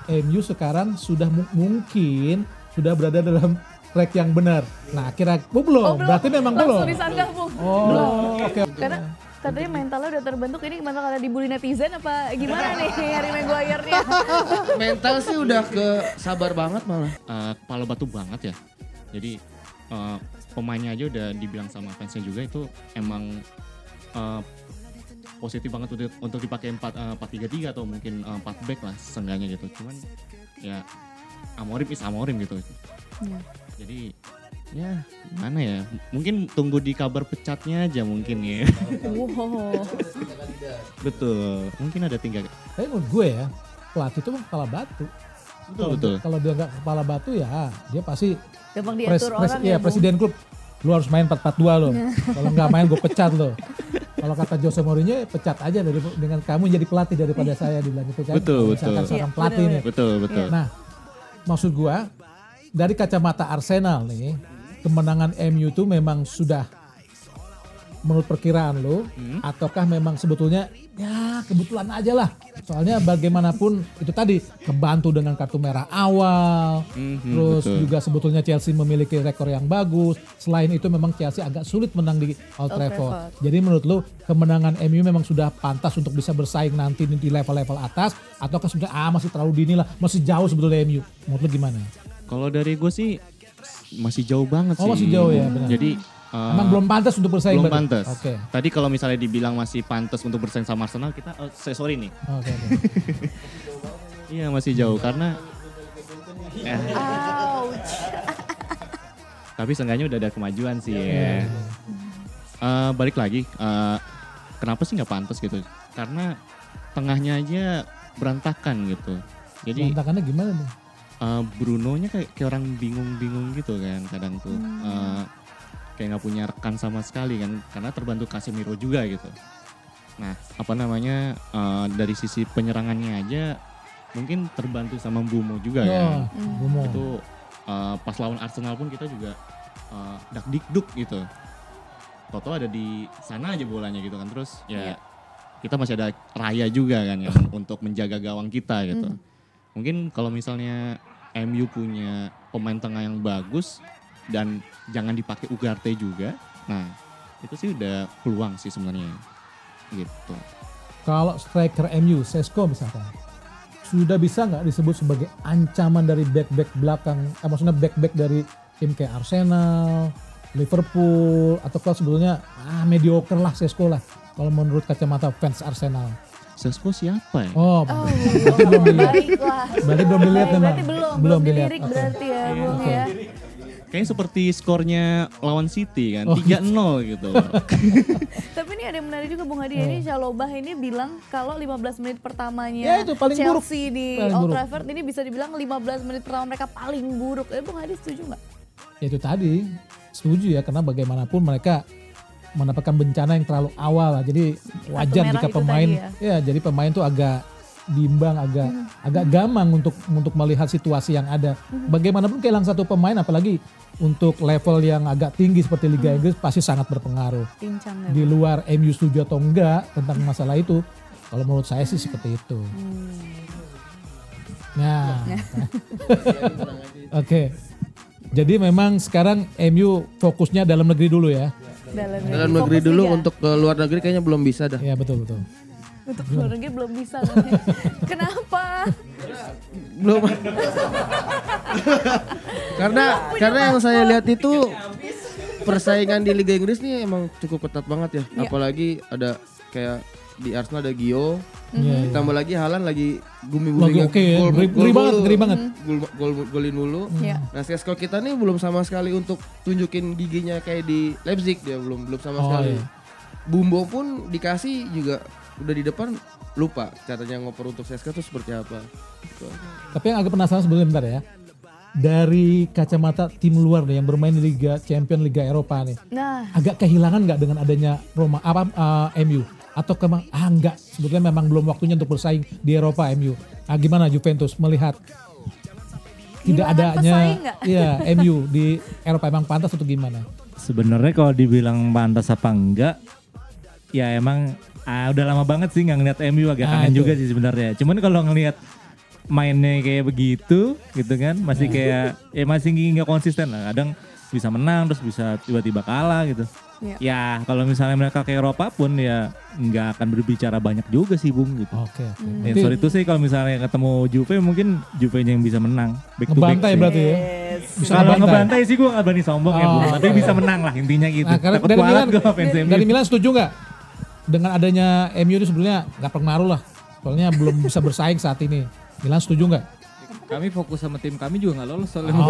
MU sekarang sudah mungkin sudah berada dalam track yang benar. Nah, belum. Berarti memang langsung belum. disanggah, Bung. Oh, oke. Karena katanya mentalnya udah terbentuk, ini gimana karena dibully netizen apa gimana nih Harry Maguire-nya? Mental sih udah sabar banget malah. Kepala batu banget ya. Jadi pemainnya aja udah dibilang sama fansnya juga itu emang positif banget untuk dipakai 4-3-3 atau mungkin 4 back lah seenggaknya gitu. Cuman ya Amorim is Amorim gitu. Ya. Jadi ya mana ya, mungkin tunggu di kabar pecatnya aja mungkin ya. Wow. Betul, mungkin ada 3. Tapi menurut gue ya, pelatih itu kepala batu. Betul. Kalau dia nggak kepala batu ya dia pasti Gampang diatur orang ya, Bung. presiden klub. Lu harus main 4-4-2 lo. Kalau nggak main gue pecat lo. Kalau kata Jose Mourinho pecat aja dengan kamu jadi pelatih daripada saya, dibilang gitu kan. Betul. Misalkan seorang pelatih nih. Betul. Nah, maksud gue dari kacamata Arsenal nih, kemenangan MU itu memang sudah menurut perkiraan lo, ataukah memang sebetulnya ya kebetulan aja lah. Soalnya bagaimanapun itu tadi kebantu dengan kartu merah awal, terus betul. juga sebetulnya Chelsea memiliki rekor yang bagus. Selain itu memang Chelsea agak sulit menang di Old Trafford. Jadi menurut lo kemenangan MU memang sudah pantas untuk bisa bersaing nanti di level-level atas, ataukah sebenarnya masih terlalu dini lah, masih jauh sebetulnya MU. Menurut lo gimana? Kalau dari gue sih masih jauh banget sih. Oh masih jauh ya benar. Jadi emang belum pantas untuk bersaing. belum pantas. Oke. Tadi kalau misalnya dibilang masih pantas untuk bersaing sama Arsenal, kita sorry nih. Oke. Iya masih jauh karena Ouch. tapi seenggaknya udah ada kemajuan sih ya. Balik lagi, kenapa sih nggak pantas gitu? Karena tengahnya aja berantakan gitu. Jadi Berantakannya gimana nih? Bruno-nya kayak orang bingung-bingung gitu kan kadang tuh. Kayak nggak punya rekan sama sekali kan, karena terbantu Casemiro juga gitu. Nah dari sisi penyerangannya aja mungkin terbantu sama Mbeumo juga kan. Mbeumo. Itu pas lawan Arsenal pun kita juga dak-dikduk gitu. Toto ada di sana aja bolanya gitu kan, terus ya kita masih ada Raya juga kan yang untuk menjaga gawang kita gitu. Mungkin kalau misalnya MU punya pemain tengah yang bagus dan jangan dipakai Ugarte juga, nah itu sih udah peluang sih sebenarnya gitu. Kalau striker MU, Sesko misalkan, sudah bisa nggak disebut sebagai ancaman dari back-back belakang, maksudnya back-back dari tim kayak Arsenal, Liverpool, atau kalau sebetulnya mediocre lah Sesko lah kalau menurut kacamata fans Arsenal. Sesko siapa ya? Oh, berarti belum dilihat. Berarti belum dilihat memang. Berarti belum dilihat. dilirik berarti ya, Bung ya. Kayaknya seperti skornya lawan City kan, 3-0 gitu. Tapi ini ada yang menarik juga Bung Hadi, ini Chalobah ini bilang kalau 15 menit pertamanya Ya, itu paling buruk. Chelsea di Paling Old buruk. Trafford ini bisa dibilang 15 menit pertama mereka paling buruk. Bung Hadi setuju nggak? Ya itu tadi, setuju ya, karena bagaimanapun mereka mendapatkan bencana yang terlalu awal lah. Jadi wajar merah jika itu pemain tadi jadi pemain tuh agak bimbang, agak gamang untuk melihat situasi yang ada. Bagaimanapun kehilangan satu pemain, apalagi untuk level yang agak tinggi seperti Liga Inggris pasti sangat berpengaruh. Pincang ya. Di luar MU setuju atau enggak tentang masalah itu, kalau menurut saya sih seperti itu. Nah, oke. Jadi memang sekarang MU fokusnya dalam negeri dulu ya. Dalam negeri Fokus dulu, Liga. untuk ke luar negeri kayaknya belum bisa dah. Iya betul. Untuk luar negeri belum bisa katanya. Kenapa? Belum. karena yang saya lihat itu persaingan di Liga Inggris nih emang cukup ketat banget ya. Iya. Apalagi ada kayak di Arsenal ada Gio, Iya. ditambah lagi Haaland lagi Lagi booming-booming oke ya, ngeri banget. golin mulu. Iya. Nah, Sesko kita nih belum sama sekali untuk tunjukin giginya kayak di Leipzig, dia belum sama sekali. Iya. Bumbo pun dikasih juga udah di depan, lupa caranya ngoper untuk Sesko tuh seperti apa. Gitu. Tapi yang agak penasaran sebelumnya bentar ya. Dari kacamata tim luar nih yang bermain di Liga Champion, Liga Eropa nih. Nah, Agak kehilangan nggak dengan adanya MU? Atau enggak, sebetulnya memang belum waktunya untuk bersaing di Eropa MU. Gimana Juventus melihat tidak Gimana, adanya pesaing nggak? MU di Eropa, emang pantas atau gimana? Sebenarnya kalau dibilang pantas apa enggak, ya emang udah lama banget sih nggak ngeliat MU, agak kangen itu. juga sih sebenarnya. Cuman kalau ngelihat mainnya kayak begitu gitu kan, masih kayak masih nggak konsisten lah. Kadang bisa menang terus bisa tiba-tiba kalah gitu. Iya. Ya kalau misalnya mereka ke Eropa pun ya nggak akan berbicara banyak juga sih Bung gitu. Oke. Ya, sorry itu sih kalau misalnya ketemu Juve mungkin Juve-nya yang bisa menang. Back to back Ngebantai sih. berarti ya. Yes. Bisa Kalau ngebantai. ngebantai sih gue gak berani sombong ya Bung, Oh, tapi bisa menang lah intinya gitu. Nah, karena Takut dari kualat Milan, gue fans MU. dari Milan setuju nggak dengan adanya MU itu sebenarnya nggak pengaruh lah, soalnya belum bisa bersaing saat ini. Milan setuju nggak? Kami fokus sama tim kami juga nggak lolos soalnya. Oh,